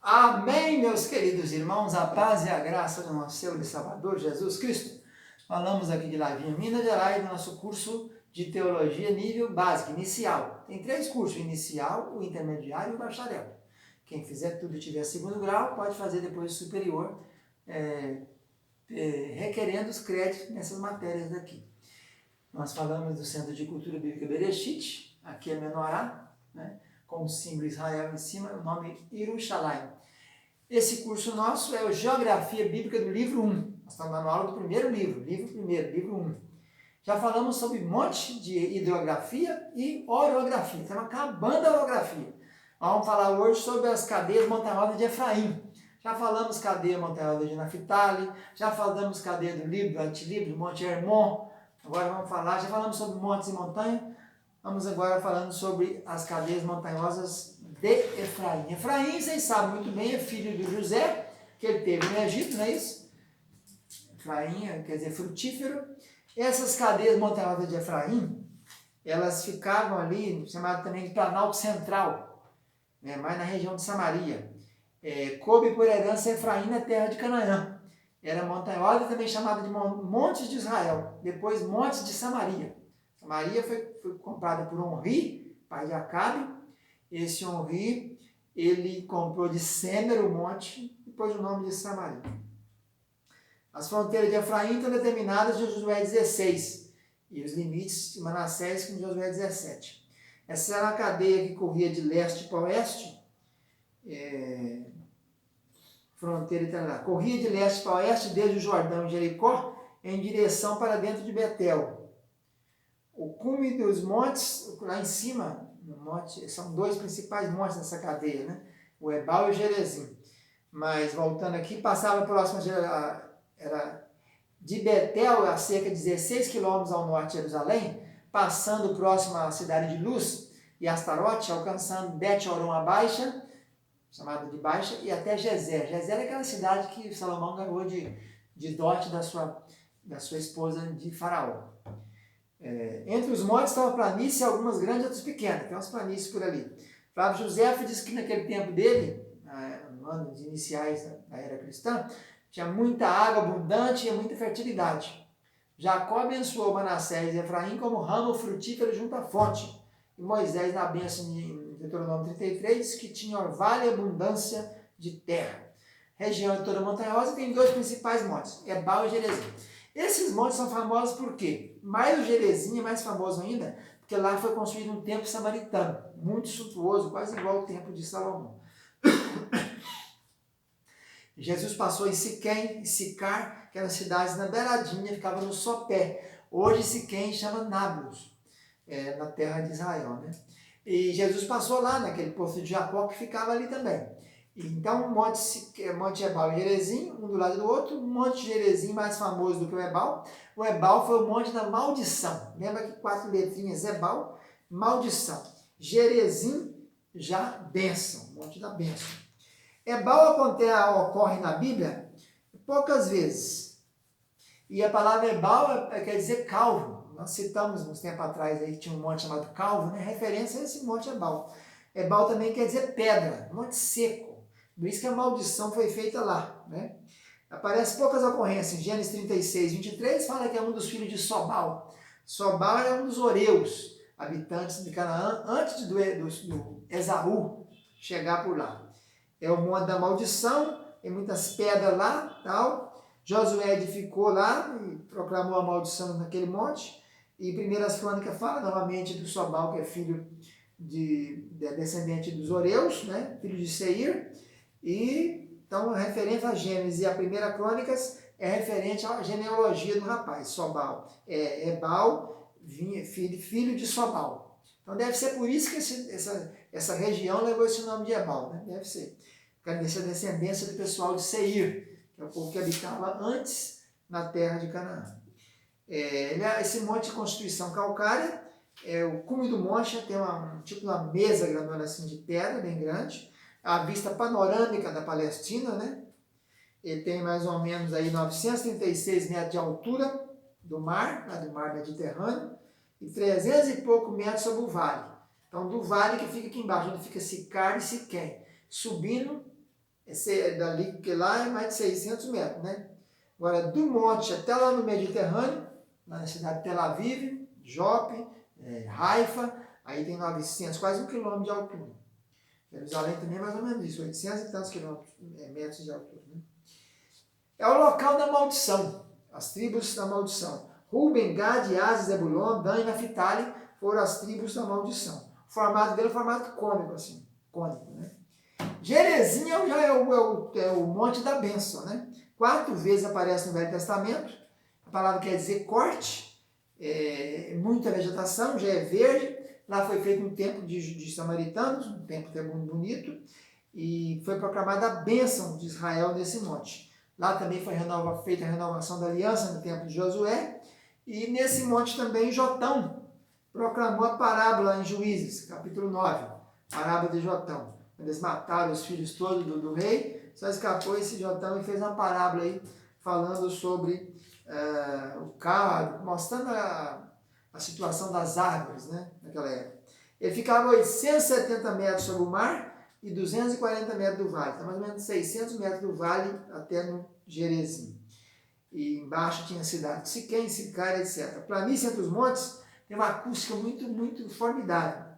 Amém, meus queridos irmãos, a paz e a graça do nosso Senhor e Salvador Jesus Cristo. Falamos aqui de Lavinha, Minas Gerais, do nosso curso de Teologia nível básico, inicial. Tem 3 cursos, o inicial, o intermediário e o bacharel. Quem fizer tudo e tiver segundo grau, pode fazer depois o superior, requerendo os créditos nessas matérias daqui. Nós falamos do Centro de Cultura Bíblica Bereshit, aqui é Menorá, né? Com o símbolo Israel em cima, o nome Yerushalayim. Esse curso nosso é o Geografia Bíblica do livro 1. Nós estamos na aula do primeiro livro, livro 1. Já falamos sobre um monte de hidrografia e orografia. Estamos acabando a orografia. Vamos falar hoje sobre as cadeias montanhosas de Efraim. Já falamos cadeia montanhosa de Naphtali, já falamos cadeia do Líbano, do Antilíbano, do Monte Hermon. Agora vamos falar, já falamos sobre montes e montanhas. Vamos agora falando sobre as cadeias montanhosas de Efraim. Efraim, vocês sabem muito bem, é filho de José, que ele teve no Egito, não é isso? Efraim, quer dizer, frutífero. Essas cadeias montanhosas de Efraim, elas ficavam ali, chamado também de Planalto Central, né, mais na região de Samaria. Coube por herança Efraim na terra de Canaã. Era montanhosa, também chamada de Montes de Israel, depois Montes de Samaria. Samaria foi comprada por Onri, pai de Acabe. Esse Onri, ele comprou de Semer o monte e pôs o nome de Samaria. As fronteiras de Efraim estão determinadas em Josué 16 e os limites de Manassés em Josué 17. Essa era a cadeia que corria de leste para oeste, fronteira italiana. Corria de leste para oeste desde o Jordão e Jericó em direção para dentro de Betel. O cume dos montes, lá em cima, no monte, são 2 principais montes nessa cadeia, né? O Ebal e o Gerezim. Mas voltando aqui, passava próximo era de Betel a cerca de 16 quilômetros ao norte de Jerusalém, passando próximo à cidade de Luz e Astarote, alcançando Bet-Horon a Baixa, chamada de Baixa, e até Gezer. Gezer é aquela cidade que Salomão ganhou de dote da sua esposa de Faraó. Entre os montes estava a planície, algumas grandes e outras pequenas, tem umas planícies por ali. Flávio Josefo diz que naquele tempo dele, no ano iniciais da era cristã, tinha muita água abundante e muita fertilidade. Jacó abençoou Manassés e Efraim como ramo frutífero junto à fonte. E Moisés, na bênção em Deuteronômio 33, diz que tinha orvalho e abundância de terra. Região toda montanhosa tem 2 principais montes, Ebal e Gerezim. Esses montes são famosos por quê? Mais o Gerezim é mais famoso ainda, porque lá foi construído um templo samaritano, muito suntuoso, quase igual ao templo de Salomão. Jesus passou em Siquém, e Sicar, que eram cidades na beiradinha, ficava no sopé. Hoje Siquém chama Nablus, na terra de Israel, né? E Jesus passou lá, naquele poço de Jacó, que ficava ali também. Então, Monte Ebal e Gerezim, um do lado do outro, o Monte Gerezim mais famoso do que o Ebal. O Ebal foi o monte da maldição. Lembra que 4 letrinhas, Ebal, maldição. Gerezim, já bênção, monte da bênção. Ebal ocorre na Bíblia poucas vezes. E a palavra Ebal quer dizer calvo. Nós citamos uns tempos atrás aí que tinha um monte chamado Calvo, né? Referência a esse monte Ebal. Ebal também quer dizer pedra, monte seco. Por isso que a maldição foi feita lá, né? Aparece poucas ocorrências. Em Gênesis 36, 23, fala que é um dos filhos de Sobal. Sobal era um dos Oreus, habitantes de Canaã, antes do Esaú chegar por lá. É o monte da maldição, tem muitas pedras lá, tal. Josué edificou lá e proclamou a maldição naquele monte. E Primeiras Crônicas fala novamente do Sobal, que é filho descendente dos Oreus, né? Filho de Seir. E então, referente a Gênesis e a Primeira Crônicas é referente à genealogia do rapaz, Sobal. Ebal, filho de Sobal. Então deve ser por isso que essa região levou esse nome de Ebal, né? Deve ser. Essa descendência do pessoal de Seir, que é o povo que habitava antes na terra de Canaã. Esse monte de constituição calcária, o cume do monte tem tipo uma mesa grandona assim de pedra, bem grande, a vista panorâmica da Palestina, né? Ele tem mais ou menos aí 936 metros de altura do mar Mediterrâneo, e 300 e pouco metros sobre o vale. Então, do vale que fica aqui embaixo, onde fica Sicar e Siquém, subindo dali que lá é mais de 600 metros, né? Agora, do monte até lá no Mediterrâneo, lá na cidade de Tel Aviv, Jope, Haifa, aí tem 900, quase 1 quilômetro de altura. Jerusalém também é mais ou menos isso, 800 e tantos metros de altura. Né? É o local da maldição, as tribos da maldição. Ruben, Gad, Ases, Zebulon, Dan e Naphtali foram as tribos da maldição. O formato dele é um formato cônico, assim, cônico, né? Gerezim já é o monte da bênção, né? 4 vezes aparece no Velho Testamento, a palavra quer dizer corte, muita vegetação, já é verde, lá foi feito um templo de samaritanos, um templo até muito bonito, e foi proclamada a bênção de Israel nesse monte. Lá também foi feita a renovação da aliança no templo de Josué, e nesse monte também Jotão proclamou a parábola em Juízes, capítulo 9, parábola de Jotão. Eles mataram os filhos todos do rei, só escapou esse Jotão e fez uma parábola aí falando sobre o carro, mostrando a situação das árvores, né, naquela época. Ele ficava a 870 metros sobre o mar e 240 metros do vale, então mais ou menos 600 metros do vale até no Gerezim. E embaixo tinha a cidade de Siquém, Sicar, etc. A planície entre os montes tem uma acústica muito, muito formidável.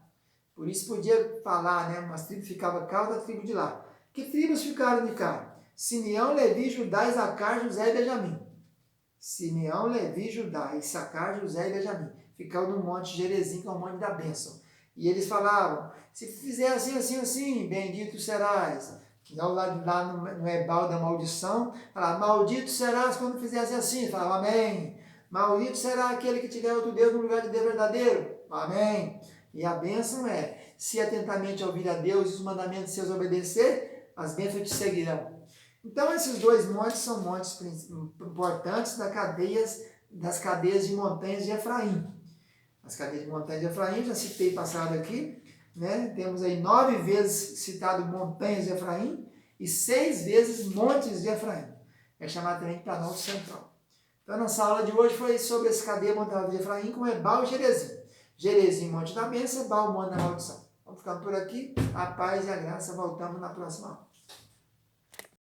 Por isso podia falar, né? Umas tribos ficavam cá, outra tribo de lá. Que tribos ficaram de cá? Simeão, Levi, Judá, Isacar, José e Benjamim. Simeão, Levi, Judá, Isacar, José e Benjamim. Ficaram no monte Gerezim, que é o monte da bênção. E eles falavam, se fizer assim, assim, assim, bendito serás. Então, lá no Ebal da maldição, falava, maldito serás quando fizesse assim. Falava, amém. Maldito será aquele que tiver outro Deus no lugar de Deus verdadeiro. Amém. E a bênção é, se atentamente ouvir a Deus e os mandamentos seus obedecer, as bênçãos te seguirão. Então, esses 2 montes são montes importantes das cadeias de montanhas de Efraim. As cadeias de montanhas de Efraim, já citei passado aqui, né? Temos aí 9 vezes citado montanhas de Efraim e 6 vezes montes de Efraim. É chamado também de Planalto Central. Então, nossa aula de hoje foi sobre essa cadeia montanha de Efraim com Ebal e Gerezim. Gerezim, monte da bênção, Ebal, monte da maldição. Vamos ficando por aqui. A paz e a graça. Voltamos na próxima aula.